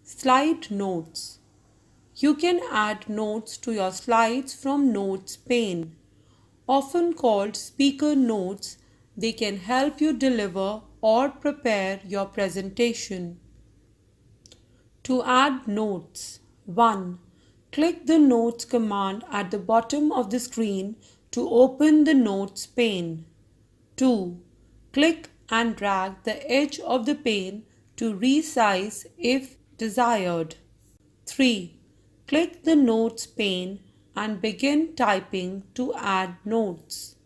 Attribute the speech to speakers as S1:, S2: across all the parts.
S1: Slide notes. You can add notes to your slides from Notes pane. Often called speaker notes, they can help you deliver or prepare your presentation. To add notes, 1. Click the Notes command at the bottom of the screen to open the Notes pane. 2. Click and drag the edge of the pane to resize if desired. 3. Click the Notes pane and begin typing to add notes.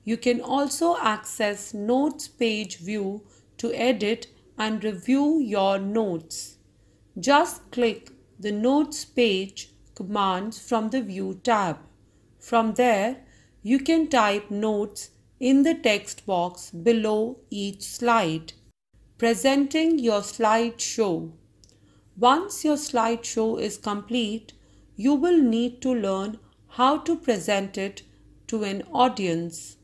S1: You can also access Notes page view to edit and review your notes. Just click the Notes page commands from the View tab. From there, you can type notes in the text box below each slide. Presenting your slideshow. Once your slideshow is complete, you will need to learn how to present it to an audience.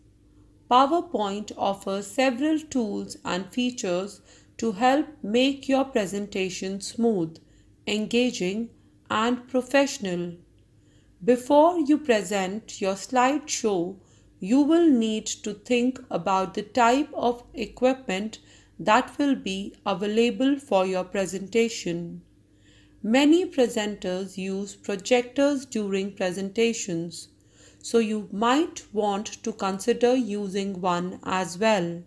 S1: PowerPoint offers several tools and features to help make your presentation smooth, engaging, and professional. Before you present your slideshow, you will need to think about the type of equipment that will be available for your presentation. Many presenters use projectors during presentations, so you might want to consider using one as well.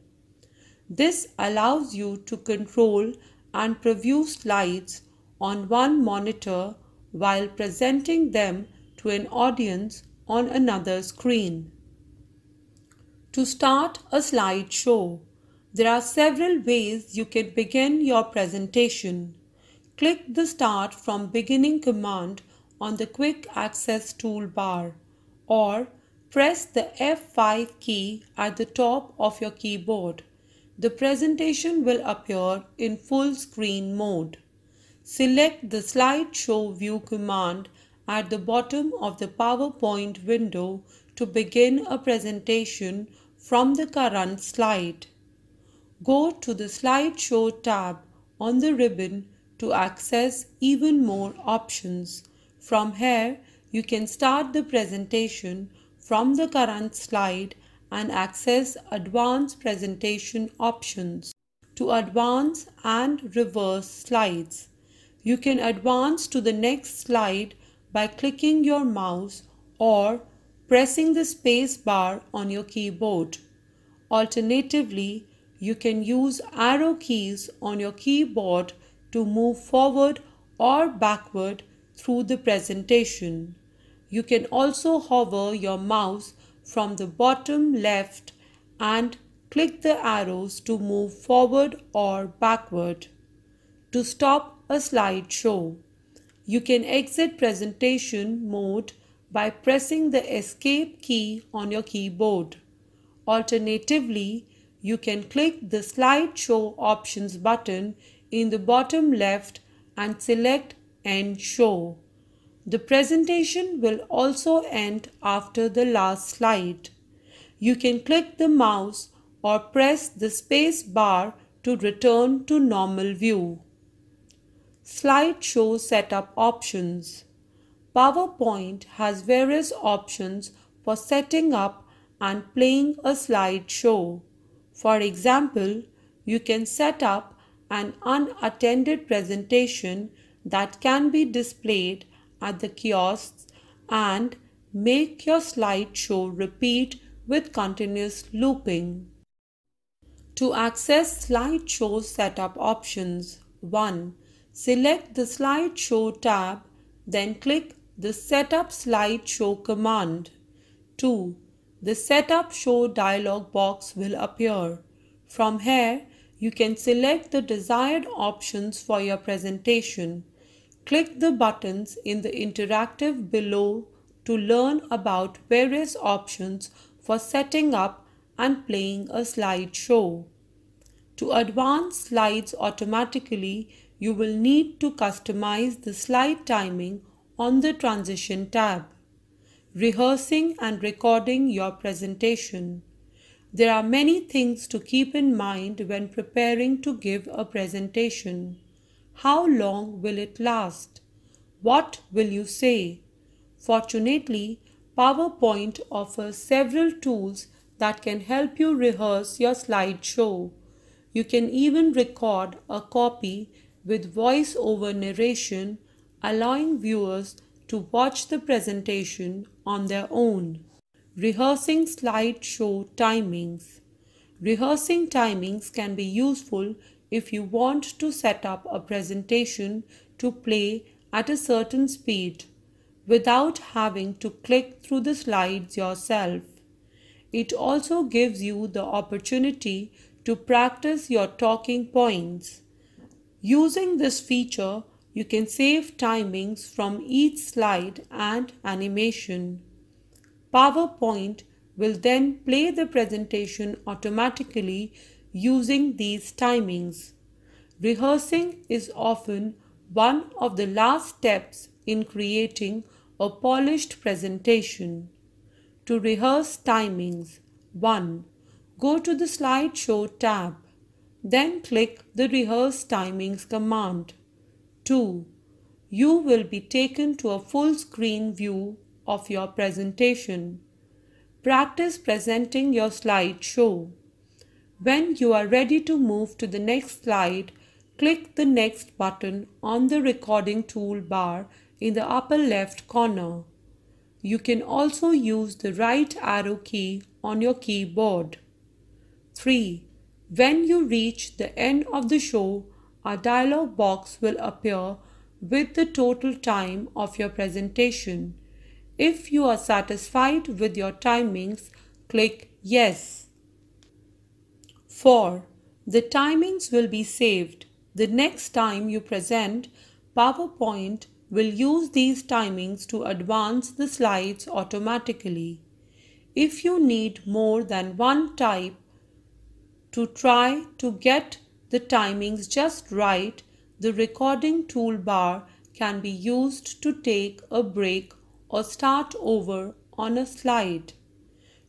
S1: This allows you to control and preview slides on one monitor while presenting them to an audience on another screen. To start a slideshow, there are several ways you can begin your presentation. Click the Start from Beginning command on the Quick Access toolbar, or press the F5 key at the top of your keyboard. The presentation will appear in full screen mode. Select the Slideshow View command at the bottom of the PowerPoint window to begin a presentation from the current slide. Go to the Slideshow tab on the ribbon to access even more options. From here, you can start the presentation from the current slide and access advanced presentation options to advance and reverse slides. You can advance to the next slide by clicking your mouse or pressing the space bar on your keyboard. Alternatively, you can use arrow keys on your keyboard to move forward or backward through the presentation. You can also hover your mouse from the bottom left and click the arrows to move forward or backward. To stop a slideshow, you can exit presentation mode by pressing the Escape key on your keyboard. Alternatively, you can click the Slideshow Options button in the bottom left and select End Show. The presentation will also end after the last slide. You can click the mouse or press the space bar to return to normal view. Slideshow Setup Options. PowerPoint has various options for setting up and playing a slideshow. For example, you can set up an unattended presentation that can be displayed at the kiosks and make your slideshow repeat with continuous looping. To access slideshow setup options, 1. Select the Slideshow tab, then click the Setup Slideshow command. 2. The Setup Show dialog box will appear. From here, you can select the desired options for your presentation. Click the buttons in the interactive below to learn about various options for setting up and playing a slideshow. To advance slides automatically, you will need to customize the slide timing on the Transition tab. Rehearsing and recording your presentation. There are many things to keep in mind when preparing to give a presentation. How long will it last? What will you say? Fortunately, PowerPoint offers several tools that can help you rehearse your slideshow. You can even record a copy with voice-over narration, allowing viewers to watch the presentation on their own. Rehearsing slideshow timings. Rehearsing timings can be useful if you want to set up a presentation to play at a certain speed without having to click through the slides yourself. It also gives you the opportunity to practice your talking points. Using this feature, you can save timings from each slide and animation. PowerPoint will then play the presentation automatically using these timings. Rehearsing is often one of the last steps in creating a polished presentation. To rehearse timings, 1. Go to the Slideshow tab. Then click the Rehearse Timings command. 2. You will be taken to a full screen view of your presentation. Practice presenting your slideshow. When you are ready to move to the next slide, click the Next button on the recording toolbar in the upper left corner. You can also use the right arrow key on your keyboard. 3. When you reach the end of the show, a dialog box will appear with the total time of your presentation. If you are satisfied with your timings, click Yes. 4. The timings will be saved. The next time you present, PowerPoint will use these timings to advance the slides automatically. If you need more than one type to try to get the timings just right, the recording toolbar can be used to take a break or start over on a slide.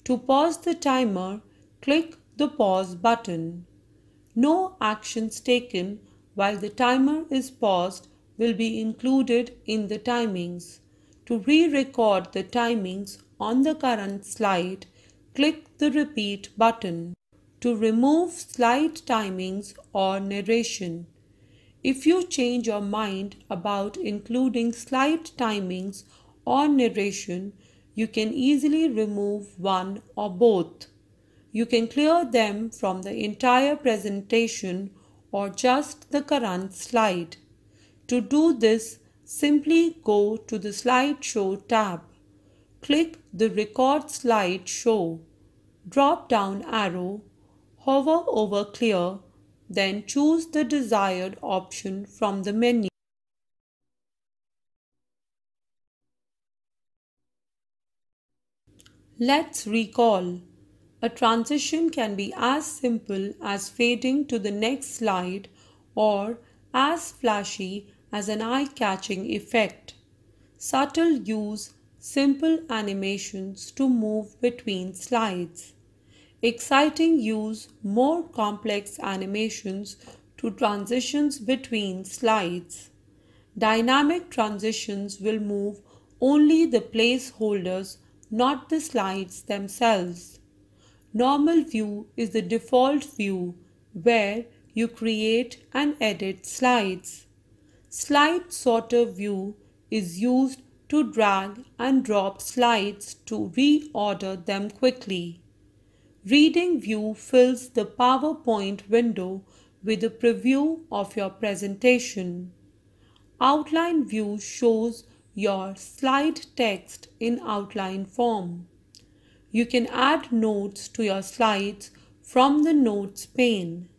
S1: To pause the timer, click the pause button. No actions taken while the timer is paused will be included in the timings. To re-record the timings on the current slide, click the repeat button. To remove slide timings or narration. If you change your mind about including slide timings or narration, you can easily remove one or both. You can clear them from the entire presentation or just the current slide. To do this, simply go to the Slideshow tab. Click the Record Slideshow drop-down arrow, hover over Clear, then choose the desired option from the menu. Let's recall. A transition can be as simple as fading to the next slide or as flashy as an eye-catching effect. Subtle use simple animations to move between slides. Exciting use more complex animations to transitions between slides. Dynamic transitions will move only the placeholders, not the slides themselves. Normal view is the default view where you create and edit slides. Slide sorter view is used to drag and drop slides to reorder them quickly. Reading view fills the PowerPoint window with a preview of your presentation. Outline view shows your slide text in outline form. You can add notes to your slides from the Notes pane.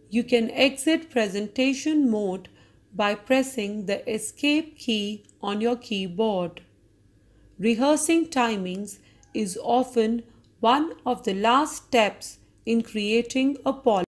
S1: You can exit presentation mode by pressing the Escape key on your keyboard. Rehearsing timings is often one of the last steps in creating a